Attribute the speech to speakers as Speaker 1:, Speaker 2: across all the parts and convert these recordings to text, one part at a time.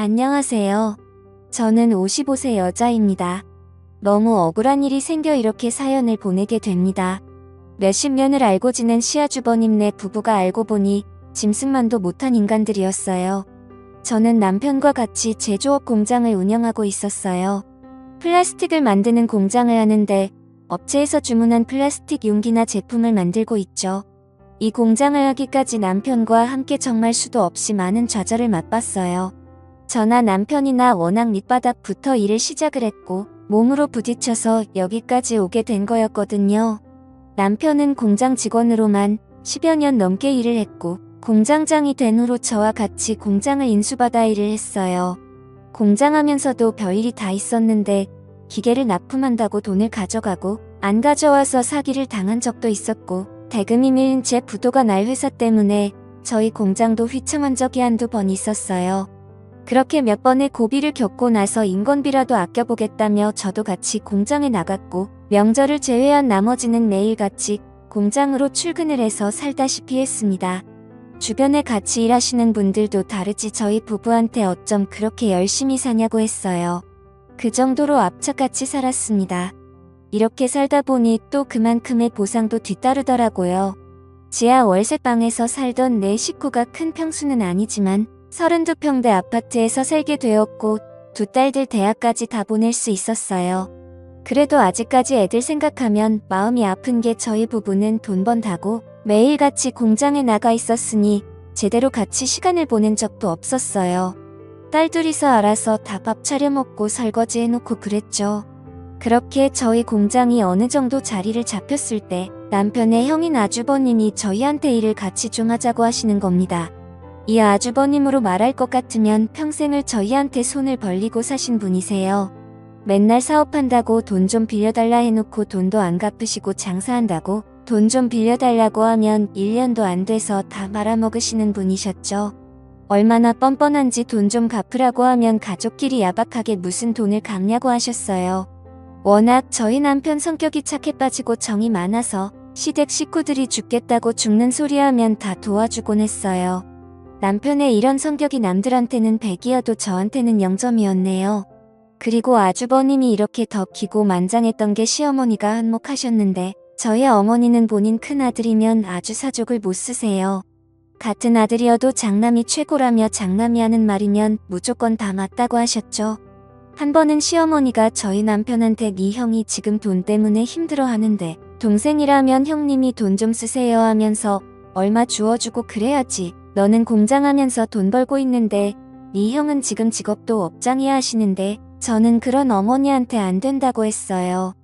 Speaker 1: 안녕하세요. 저는 55세 여자입니다. 너무 억울한 일이 생겨 이렇게 사연을 보내게 됩니다. 몇십 년을 알고 지낸 시아주버님네 부부가 알고 보니 짐승만도 못한 인간들이었어요. 저는 남편과 같이 제조업 공장을 운영하고 있었어요. 플라스틱을 만드는 공장을 하는데 업체에서 주문한 플라스틱 용기나 제품을 만들고 있죠. 이 공장을 하기까지 남편과 함께 정말 수도 없이 많은 좌절을 맛봤어요. 저나 남편이나 워낙 밑바닥부터 일을 시작을 했고 몸으로 부딪혀서 여기까지 오게 된 거였거든요. 남편은 공장 직원으로만 10여 년 넘게 일을 했고 공장장이 된 후로 저와 같이 공장을 인수받아 일을 했어요. 공장하면서도 별일이 다 있었는데 기계를 납품한다고 돈을 가져가고 안 가져와서 사기를 당한 적도 있었고 대금이 밀린 제 부도가 날 회사 때문에 저희 공장도 휘청한 적이 한두 번 있었어요. 그렇게 몇 번의 고비를 겪고 나서 인건비라도 아껴보겠다며 저도 같이 공장에 나갔고 명절을 제외한 나머지는 매일같이 공장으로 출근을 해서 살다시피 했습니다. 주변에 같이 일하시는 분들도 다르지 저희 부부한테 어쩜 그렇게 열심히 사냐고 했어요. 그 정도로 압착같이 살았습니다. 이렇게 살다 보니 또 그만큼의 보상도 뒤따르더라고요. 지하 월세방에서 살던 내 식구가 큰 평수는 아니지만 32평대 아파트에서 살게 되었고 두 딸들 대학까지 다 보낼 수 있었어요. 그래도 아직까지 애들 생각하면 마음이 아픈 게 저희 부부는 돈 번다고 매일같이 공장에 나가 있었으니 제대로 같이 시간을 보낸 적도 없었어요. 딸 둘이서 알아서 다 밥 차려 먹고 설거지 해놓고 그랬죠. 그렇게 저희 공장이 어느 정도 자리를 잡혔을 때 남편의 형인 아주버님이 저희한테 일을 같이 좀 하자고 하시는 겁니다. 이 아주버님으로 말할 것 같으면 평생을 저희한테 손을 벌리고 사신 분이세요. 맨날 사업한다고 돈 좀 빌려달라 해놓고 돈도 안 갚으시고 장사한다고 돈 좀 빌려달라고 하면 1년도 안 돼서 다 말아먹으시는 분이셨죠. 얼마나 뻔뻔한지 돈 좀 갚으라고 하면 가족끼리 야박하게 무슨 돈을 갚냐고 하셨어요. 워낙 저희 남편 성격이 착해 빠지고 정이 많아서 시댁 식구들이 죽겠다고 죽는 소리 하면 다 도와주곤 했어요. 남편의 이런 성격이 남들한테는 100이어도 저한테는 0점이었네요. 그리고 아주버님이 이렇게 더 기고 만장했던 게 시어머니가 한몫하셨는데 저희 어머니는 본인 큰아들이면 아주 사족을 못 쓰세요. 같은 아들이어도 장남이 최고라며 장남이 하는 말이면 무조건 다 맞다고 하셨죠. 한 번은 시어머니가 저희 남편한테 네 형이 지금 돈 때문에 힘들어하는데 동생이라면 형님이 돈 좀 쓰세요 하면서 얼마 주워주고 그래야지. 너는 공장하면서 돈 벌고 있는데 네 형은 지금 직업도 업장이야 하시는데 저는 그런 어머니한테 안 된다고 했어요.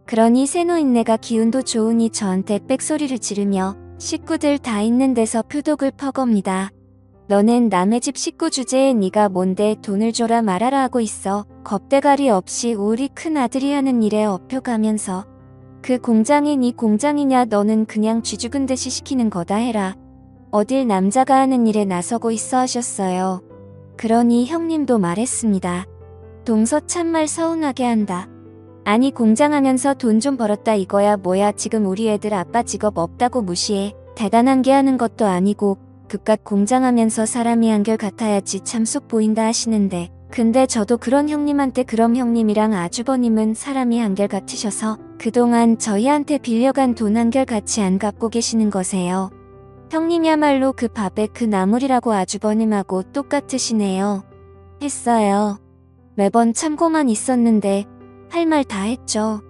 Speaker 1: 그러니 새노인네가 기운도 좋으니 저한테 빽소리를 지르며 식구들 다 있는 데서 표독을 퍼겁니다. 너넨 남의 집 식구 주제에 네가 뭔데 돈을 줘라 말아라 하고 있어. 겁대가리 없이 우리 큰아들이 하는 일에 업혀가면서 그 공장이 네 공장이냐 너는 그냥 쥐 죽은 듯이 시키는 거다 해라. 어딜 남자가 하는 일에 나서고 있어 하셨어요. 그러니 형님도 말했습니다. 동서 참말 서운하게 한다. 아니 공장하면서 돈 좀 벌었다 이거야 뭐야 지금 우리 애들 아빠 직업 없다고 무시해. 대단한 게 하는 것도 아니고 그깟 공장하면서 사람이 한결같아야지 참 속 보인다 하시는데 근데 저도 그런 형님한테 그럼 형님이랑 아주버님은 사람이 한결같으셔서 그동안 저희한테 빌려간 돈 한결같이 안 갚고 계시는 거세요. 형님이야말로 그 밥에 그 나물이라고 아주버님하고 똑같으시네요. 했어요. 매번 참고만 있었는데 할 말 다 했죠.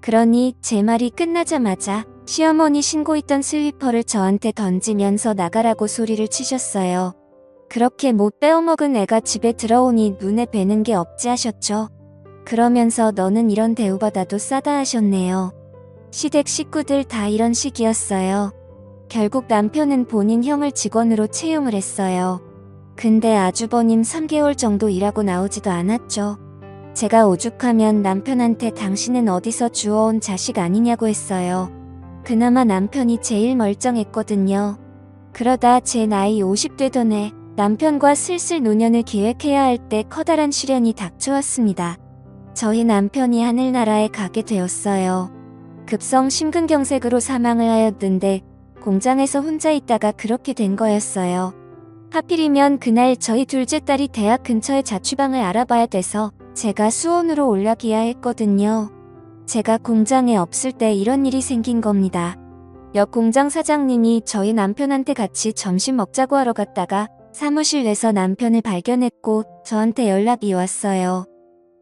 Speaker 1: 그러니 제 말이 끝나자마자 시어머니 신고 있던 슬리퍼를 저한테 던지면서 나가라고 소리를 치셨어요. 그렇게 못 빼어먹은 애가 집에 들어오니 눈에 뵈는 게 없지 하셨죠. 그러면서 너는 이런 대우받아도 싸다 하셨네요. 시댁 식구들 다 이런 식이었어요. 결국 남편은 본인 형을 직원으로 채용을 했어요. 근데 아주버님 3개월 정도 일하고 나오지도 않았죠. 제가 오죽하면 남편한테 당신은 어디서 주워온 자식 아니냐고 했어요. 그나마 남편이 제일 멀쩡했거든요. 그러다 제 나이 50되던 해 남편과 슬슬 노년을 계획해야 할 때 커다란 시련이 닥쳐왔습니다. 저희 남편이 하늘나라에 가게 되었어요. 급성 심근경색으로 사망을 하였는데 공장에서 혼자 있다가 그렇게 된 거였어요. 하필이면 그날 저희 둘째 딸이 대학 근처에 자취방을 알아봐야 돼서 제가 수원으로 올라가야 했거든요. 제가 공장에 없을 때 이런 일이 생긴 겁니다. 옆 공장 사장님이 저희 남편한테 같이 점심 먹자고 하러 갔다가 사무실 내서 남편을 발견했고 저한테 연락이 왔어요.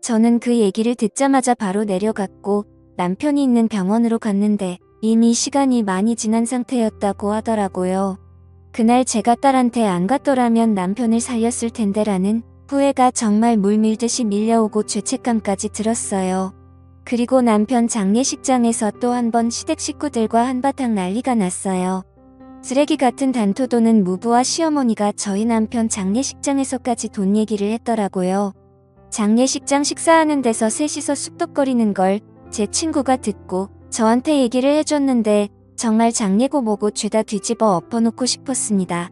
Speaker 1: 저는 그 얘기를 듣자마자 바로 내려갔고 남편이 있는 병원으로 갔는데 이미 시간이 많이 지난 상태였다고 하더라고요. 그날 제가 딸한테 안 갔더라면 남편을 살렸을 텐데라는 후회가 정말 물 밀듯이 밀려오고 죄책감까지 들었어요. 그리고 남편 장례식장에서 또 한 번 시댁 식구들과 한바탕 난리가 났어요. 쓰레기 같은 단토도는 무부와 시어머니가 저희 남편 장례식장에서까지 돈 얘기를 했더라고요. 장례식장 식사하는 데서 셋이서 쑥덕거리는 걸 제 친구가 듣고 저한테 얘기를 해줬는데 정말 장례고 뭐고 죄다 뒤집어 엎어놓고 싶었습니다.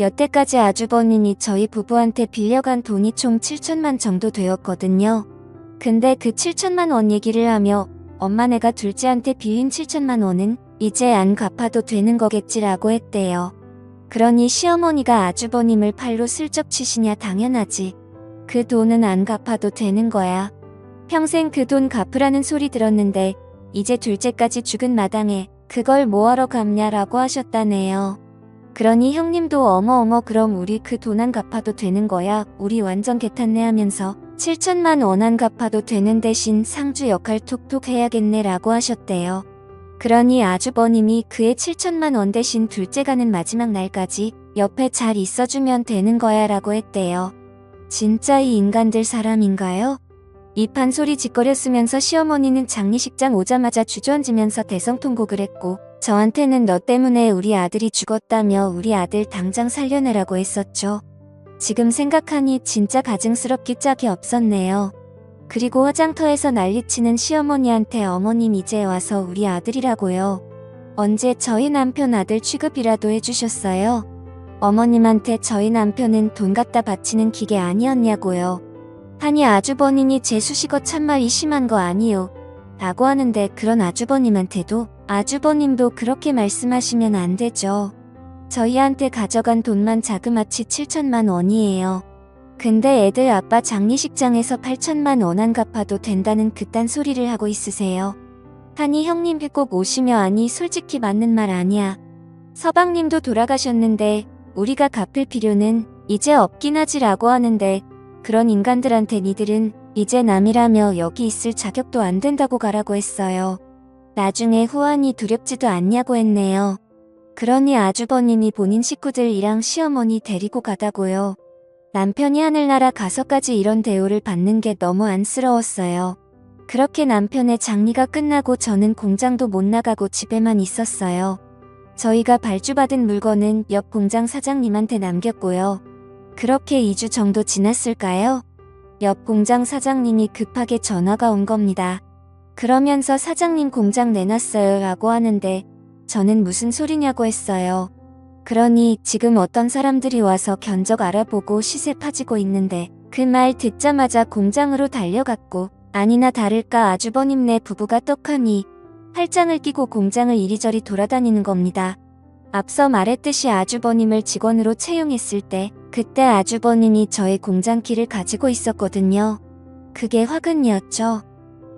Speaker 1: 여태까지 아주버님이 저희 부부한테 빌려간 돈이 총 7천만 정도 되었거든요. 근데 그 7천만 원 얘기를 하며 엄마 내가 둘째한테 빌린 7천만 원은 이제 안 갚아도 되는 거겠지라고 했대요. 그러니 시어머니가 아주버님을 팔로 슬쩍 치시냐 당연하지. 그 돈은 안 갚아도 되는 거야. 평생 그 돈 갚으라는 소리 들었는데 이제 둘째까지 죽은 마당에 그걸 뭐하러 갚냐라고 하셨다네요. 그러니 형님도 어머어머 그럼 우리 그 돈 안 갚아도 되는 거야? 우리 완전 개탄네 하면서 7천만 원 안 갚아도 되는 대신 상주 역할 톡톡 해야겠네 라고 하셨대요. 그러니 아주버님이 그의 7천만 원 대신 둘째 가는 마지막 날까지 옆에 잘 있어주면 되는 거야 라고 했대요. 진짜 이 인간들 사람인가요? 이 판소리 짓거렸으면서 시어머니는 장례식장 오자마자 주저앉으면서 대성통곡을 했고 저한테는 너 때문에 우리 아들이 죽었다며 우리 아들 당장 살려내라고 했었죠. 지금 생각하니 진짜 가증스럽기 짝이 없었네요. 그리고 화장터에서 난리치는 시어머니한테 어머님 이제 와서 우리 아들이라고요. 언제 저희 남편 아들 취급이라도 해주셨어요? 어머님한테 저희 남편은 돈 갖다 바치는 기계 아니었냐고요. 아니 아주버님이 제 수식어 참말이 심한 거 아니요. 라고 하는데 그런 아주버님한테도 아주버님도 그렇게 말씀하시면 안 되죠. 저희한테 가져간 돈만 자그마치 7천만 원이에요. 근데 애들 아빠 장례식장에서 8천만 원 안 갚아도 된다는 그딴 소리를 하고 있으세요. 아니 형님 꼭 오시며 아니 솔직히 맞는 말 아니야. 서방님도 돌아가셨는데 우리가 갚을 필요는 이제 없긴 하지라고 하는데 그런 인간들한테 니들은 이제 남이라며 여기 있을 자격도 안 된다고 가라고 했어요. 나중에 후환이 두렵지도 않냐고 했네요. 그러니 아주버님이 본인 식구들이랑 시어머니 데리고 가다고요. 남편이 하늘나라 가서까지 이런 대우를 받는 게 너무 안쓰러웠어요. 그렇게 남편의 장례가 끝나고 저는 공장도 못 나가고 집에만 있었어요. 저희가 발주받은 물건은 옆 공장 사장님한테 남겼고요. 그렇게 2주 정도 지났을까요? 옆 공장 사장님이 급하게 전화가 온 겁니다. 그러면서 사장님 공장 내놨어요 라고 하는데 저는 무슨 소리냐고 했어요. 그러니 지금 어떤 사람들이 와서 견적 알아보고 시세 파지고 있는데 그 말 듣자마자 공장으로 달려갔고 아니나 다를까 아주버님네 부부가 떡하니 팔짱을 끼고 공장을 이리저리 돌아다니는 겁니다. 앞서 말했듯이 아주버님을 직원으로 채용했을 때 그때 아주버님이 저의 공장키를 가지고 있었거든요. 그게 화근이었죠.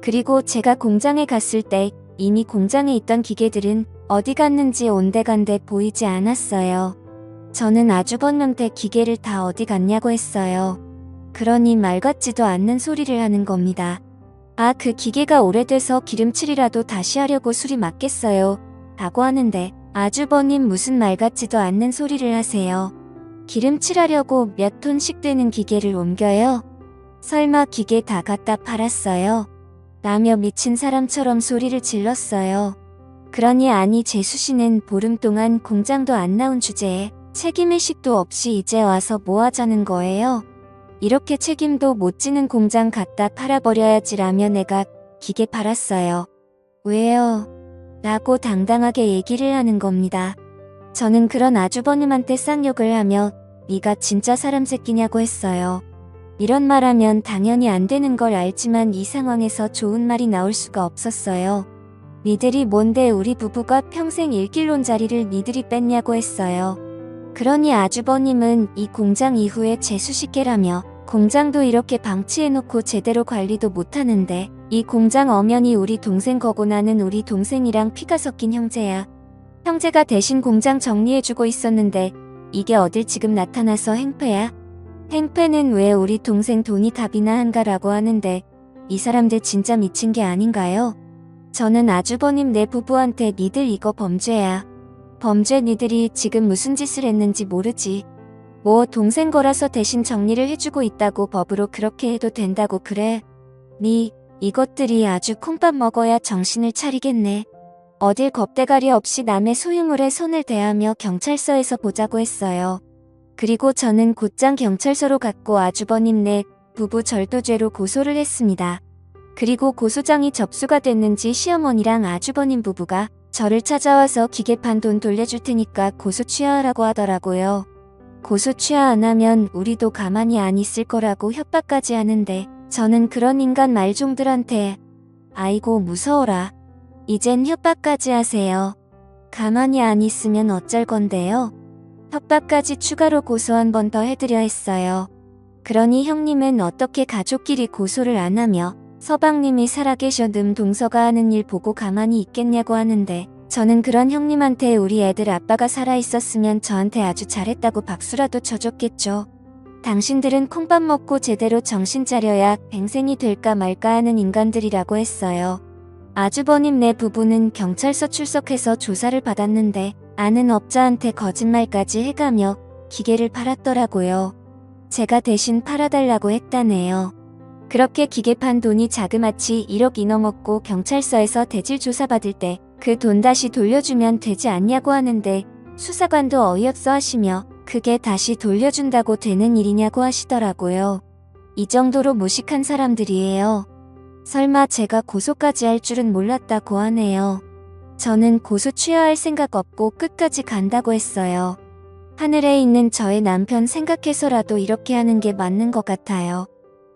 Speaker 1: 그리고 제가 공장에 갔을 때 이미 공장에 있던 기계들은 어디 갔는지 온데간데 보이지 않았어요. 저는 아주버님한테 기계를 다 어디 갔냐고 했어요. 그러니 말 같지도 않는 소리를 하는 겁니다. 아, 그 기계가 오래돼서 기름칠이라도 다시 하려고 수리 맞겠어요. 라고 하는데 아주버님 무슨 말 같지도 않는 소리를 하세요. 기름칠하려고 몇 톤씩 되는 기계를 옮겨요? 설마 기계 다 갖다 팔았어요? 라며 미친 사람처럼 소리를 질렀어요. 그러니 아니 재수씨는 보름 동안 공장도 안 나온 주제에 책임의식도 없이 이제 와서 뭐 하자는 거예요? 이렇게 책임도 못 지는 공장 갖다 팔아버려야지 라며 내가 기계 팔았어요. 왜요? 라고 당당하게 얘기를 하는 겁니다. 저는 그런 아주버님한테 쌍욕을 하며 네가 진짜 사람 새끼냐고 했어요. 이런 말하면 당연히 안 되는 걸 알지만 이 상황에서 좋은 말이 나올 수가 없었어요. 니들이 뭔데 우리 부부가 평생 일길론 자리를 니들이 뺐냐고 했어요. 그러니 아주버님은 이 공장 이후에 재수식계라며 공장도 이렇게 방치해놓고 제대로 관리도 못하는데 이 공장 엄연히 우리 동생 거고 나는 우리 동생이랑 피가 섞인 형제야. 형제가 대신 공장 정리해주고 있었는데 이게 어딜 지금 나타나서 행패야? 행패는 왜 우리 동생 돈이 답이나 한가라고 하는데 이 사람들 진짜 미친 게 아닌가요? 저는 아주버님 내 부부한테 니들 이거 범죄야. 범죄 니들이 지금 무슨 짓을 했는지 모르지. 뭐 동생 거라서 대신 정리를 해주고 있다고 법으로 그렇게 해도 된다고 그래. 이것들이 아주 콩밥 먹어야 정신을 차리겠네. 어딜 겁대가리 없이 남의 소유물에 손을 대하며 경찰서에서 보자고 했어요. 그리고 저는 곧장 경찰서로 갔고 아주버님 내 부부 절도죄로 고소를 했습니다. 그리고 고소장이 접수가 됐는지 시어머니랑 아주버님 부부가 저를 찾아와서 기계판 돈 돌려줄 테니까 고소 취하하라고 하더라고요. 고소 취하 안 하면 우리도 가만히 안 있을 거라고 협박까지 하는데 저는 그런 인간 말종들한테 아이고 무서워라. 이젠 협박까지 하세요. 가만히 안 있으면 어쩔 건데요. 협박까지 추가로 고소 한 번 더 해드려 했어요. 그러니 형님은 어떻게 가족끼리 고소를 안 하며 서방님이 살아계셔 ным 동서가 하는 일 보고 가만히 있겠냐고 하는데 저는 그런 형님한테 우리 애들 아빠가 살아있었으면 저한테 아주 잘했다고 박수라도 쳐줬겠죠. 당신들은 콩밥 먹고 제대로 정신 차려야 뱅생이 될까 말까 하는 인간들이라고 했어요. 아주버님 내 부부는 경찰서 출석해서 조사를 받았는데 아는 업자한테 거짓말까지 해가며 기계를 팔았더라고요. 제가 대신 팔아달라고 했다네요. 그렇게 기계판 돈이 자그마치 1억이 넘었고 경찰서에서 대질 조사받을 때 그 돈 다시 돌려주면 되지 않냐고 하는데 수사관도 어이없어 하시며 그게 다시 돌려준다고 되는 일이냐고 하시더라고요. 이 정도로 무식한 사람들이에요. 설마 제가 고소까지 할 줄은 몰랐다고 하네요. 저는 고소 취하할 생각 없고 끝까지 간다고 했어요. 하늘에 있는 저의 남편 생각해서라도 이렇게 하는 게 맞는 것 같아요.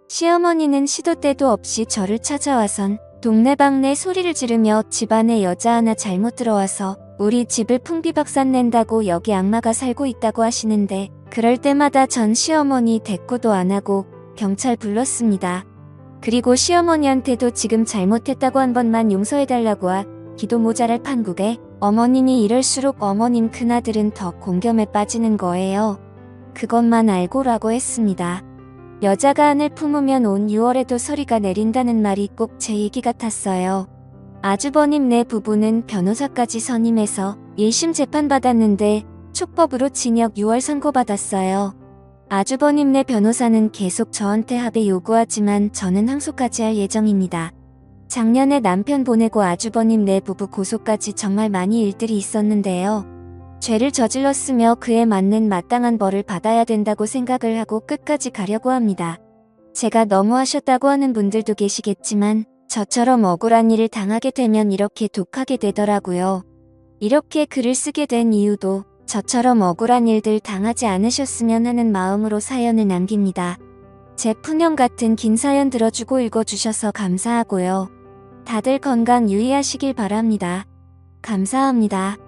Speaker 1: 시어머니는 시도 때도 없이 저를 찾아와선 동네방네 소리를 지르며 집안에 여자 하나 잘못 들어와서 우리 집을 풍비박산 낸다고 여기 악마가 살고 있다고 하시는데 그럴 때마다 전 시어머니 대꾸도 안 하고 경찰 불렀습니다. 그리고 시어머니한테도 지금 잘못했다고 한 번만 용서해달라고 기도 모자랄 판국에 어머님이 이럴수록 어머님 큰아들은 더 공경에 빠지는 거예요. 그것만 알고라고 했습니다. 여자가 안을 품으면 온 6월에도 서리가 내린다는 말이 꼭 제 얘기 같았어요. 아주버님 내 부부는 변호사까지 선임해서 1심 재판받았는데 촉법으로 징역 6월 선고받았어요. 아주버님 내 변호사는 계속 저한테 합의 요구하지만 저는 항소까지 할 예정입니다. 작년에 남편 보내고 아주버님 내 부부 고소까지 정말 많이 일들이 있었는데요. 죄를 저질렀으며 그에 맞는 마땅한 벌을 받아야 된다고 생각을 하고 끝까지 가려고 합니다. 제가 너무하셨다고 하는 분들도 계시겠지만 저처럼 억울한 일을 당하게 되면 이렇게 독하게 되더라고요. 이렇게 글을 쓰게 된 이유도 저처럼 억울한 일들 당하지 않으셨으면 하는 마음으로 사연을 남깁니다. 제 푸념 같은 긴 사연 들어주고 읽어주셔서 감사하고요. 다들 건강 유의하시길 바랍니다. 감사합니다.